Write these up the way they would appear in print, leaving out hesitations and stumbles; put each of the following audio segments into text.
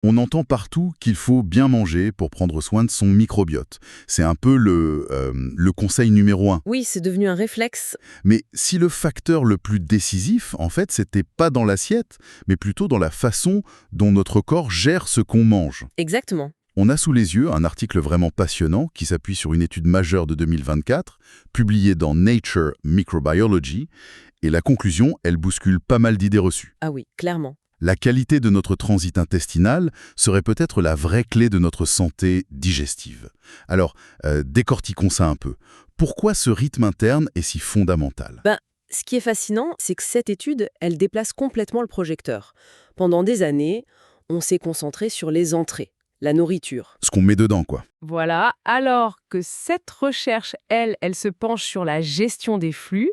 On entend partout qu'il faut bien manger pour prendre soin de son microbiote. C'est un peu le conseil numéro un. Oui, c'est devenu un réflexe. Mais si le facteur le plus décisif, en fait, c'était pas dans l'assiette, mais plutôt dans la façon dont notre corps gère ce qu'on mange. Exactement. On a sous les yeux un article vraiment passionnant qui s'appuie sur une étude majeure de 2024, publiée dans Nature Microbiology, et la conclusion, elle bouscule pas mal d'idées reçues. Ah oui, clairement. La qualité de notre transit intestinal serait peut-être la vraie clé de notre santé digestive. Alors, décortiquons ça un peu. Pourquoi ce rythme interne est si fondamental? Ce qui est fascinant, c'est que cette étude, elle déplace complètement le projecteur. Pendant des années, on s'est concentré sur les entrées, la nourriture. Ce qu'on met dedans, quoi. Voilà, alors que cette recherche, elle se penche sur la gestion des flux,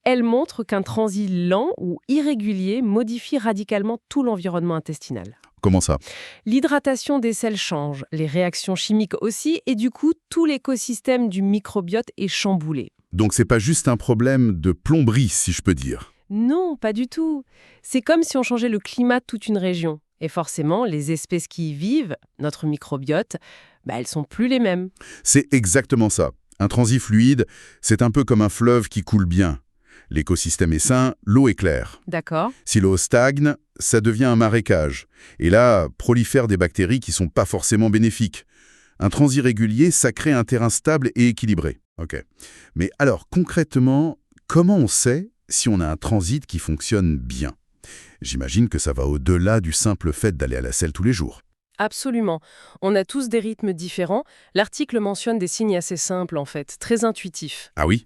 elle montre qu'un transit lent ou irrégulier modifie radicalement tout l'environnement intestinal. Comment ça? L'hydratation des selles change, les réactions chimiques aussi, et du coup, tout l'écosystème du microbiote est chamboulé. Donc c'est pas juste un problème de plomberie, si je peux dire. Non, pas du tout. C'est comme si on changeait le climat de toute une région. Et forcément, les espèces qui y vivent, notre microbiote, elles sont plus les mêmes. C'est exactement ça. Un transit fluide, c'est un peu comme un fleuve qui coule bien. L'écosystème est sain, l'eau est claire. D'accord? Si l'eau stagne, ça devient un marécage. Et là, prolifèrent des bactéries qui sont pas forcément bénéfiques. Un transit régulier, ça crée un terrain stable et équilibré. Ok. Mais alors, concrètement, comment on sait si on a un transit qui fonctionne bien? J'imagine que ça va au-delà du simple fait d'aller à la selle tous les jours. Absolument. On a tous des rythmes différents. L'article mentionne des signes assez simples, en fait, très intuitifs. Ah oui?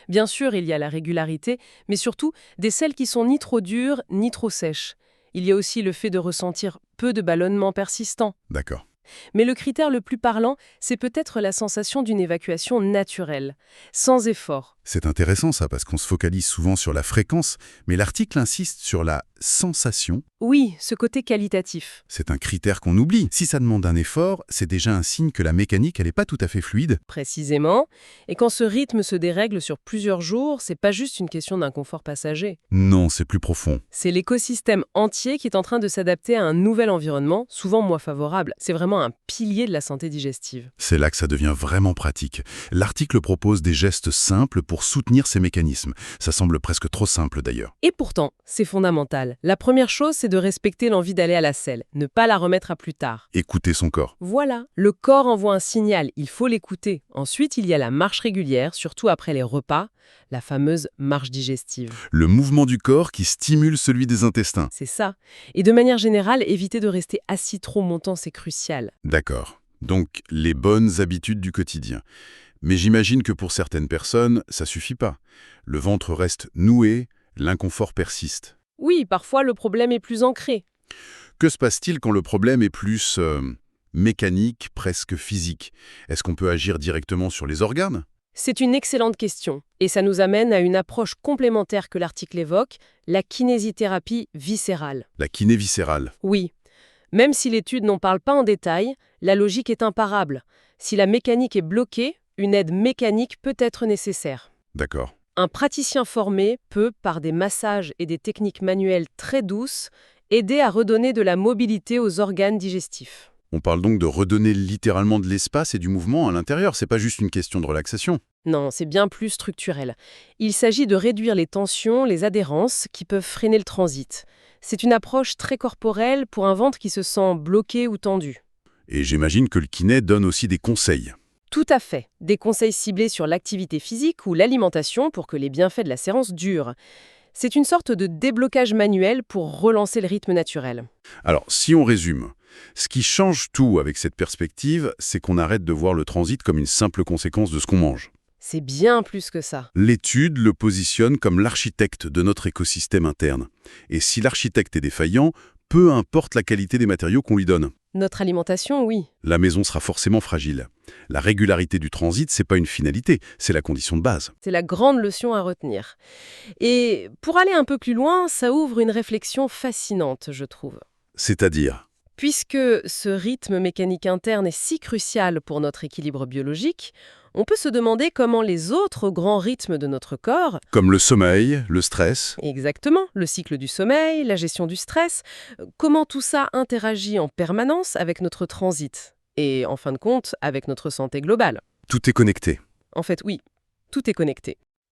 Bien sûr, il y a la régularité, mais surtout des selles qui sont ni trop dures, ni trop sèches. Il y a aussi le fait de ressentir peu de ballonnements persistants. D'accord. Mais le critère le plus parlant, c'est peut-être la sensation d'une évacuation naturelle, sans effort. C'est intéressant ça, parce qu'on se focalise souvent sur la fréquence, mais l'article insiste sur la sensation. Oui, ce côté qualitatif. C'est un critère qu'on oublie. Si ça demande un effort, c'est déjà un signe que la mécanique, elle n'est pas tout à fait fluide. Précisément. Et quand ce rythme se dérègle sur plusieurs jours, c'est pas juste une question d'inconfort passager. Non, c'est plus profond. C'est l'écosystème entier qui est en train de s'adapter à un nouvel environnement, souvent moins favorable. C'est vraiment un pilier de la santé digestive. C'est là que ça devient vraiment pratique. L'article propose des gestes simples pour soutenir ces mécanismes. Ça semble presque trop simple d'ailleurs. Et pourtant, c'est fondamental. La première chose, c'est de respecter l'envie d'aller à la selle, ne pas la remettre à plus tard. Écouter son corps. Voilà, le corps envoie un signal, il faut l'écouter. Ensuite, il y a la marche régulière, surtout après les repas, la fameuse marche digestive. Le mouvement du corps qui stimule celui des intestins. C'est ça. Et de manière générale, éviter de rester assis trop longtemps, c'est crucial. D'accord. Donc, les bonnes habitudes du quotidien. Mais j'imagine que pour certaines personnes, ça suffit pas. Le ventre reste noué, l'inconfort persiste. Oui, parfois le problème est plus ancré. Que se passe-t-il quand le problème est plus mécanique, presque physique? Est-ce qu'on peut agir directement sur les organes? C'est une excellente question. Et ça nous amène à une approche complémentaire que l'article évoque, la kinésithérapie viscérale. La kiné viscérale. Oui. Même si l'étude n'en parle pas en détail, la logique est imparable. Si la mécanique est bloquée, une aide mécanique peut être nécessaire. D'accord. Un praticien formé peut, par des massages et des techniques manuelles très douces, aider à redonner de la mobilité aux organes digestifs. On parle donc de redonner littéralement de l'espace et du mouvement à l'intérieur, c'est pas juste une question de relaxation. Non, c'est bien plus structurel. Il s'agit de réduire les tensions, les adhérences qui peuvent freiner le transit. C'est une approche très corporelle pour un ventre qui se sent bloqué ou tendu. Et j'imagine que le kiné donne aussi des conseils. Tout à fait. Des conseils ciblés sur l'activité physique ou l'alimentation pour que les bienfaits de la séance durent. C'est une sorte de déblocage manuel pour relancer le rythme naturel. Alors, si on résume, ce qui change tout avec cette perspective, c'est qu'on arrête de voir le transit comme une simple conséquence de ce qu'on mange. C'est bien plus que ça. L'étude le positionne comme l'architecte de notre écosystème interne. Et si l'architecte est défaillant, peu importe la qualité des matériaux qu'on lui donne. Notre alimentation, oui. La maison sera forcément fragile. La régularité du transit, c'est pas une finalité, c'est la condition de base. C'est la grande leçon à retenir. Et pour aller un peu plus loin, ça ouvre une réflexion fascinante, je trouve. C'est-à-dire, Puisque ce rythme mécanique interne est si crucial pour notre équilibre biologique, on peut se demander comment les autres grands rythmes de notre corps, Comme le sommeil, le stress. exactement, le cycle du sommeil, la gestion du stress, comment tout ça interagit en permanence avec notre transit et, en fin de compte, avec notre santé globale. Tout est connecté. En fait, oui, tout est connecté.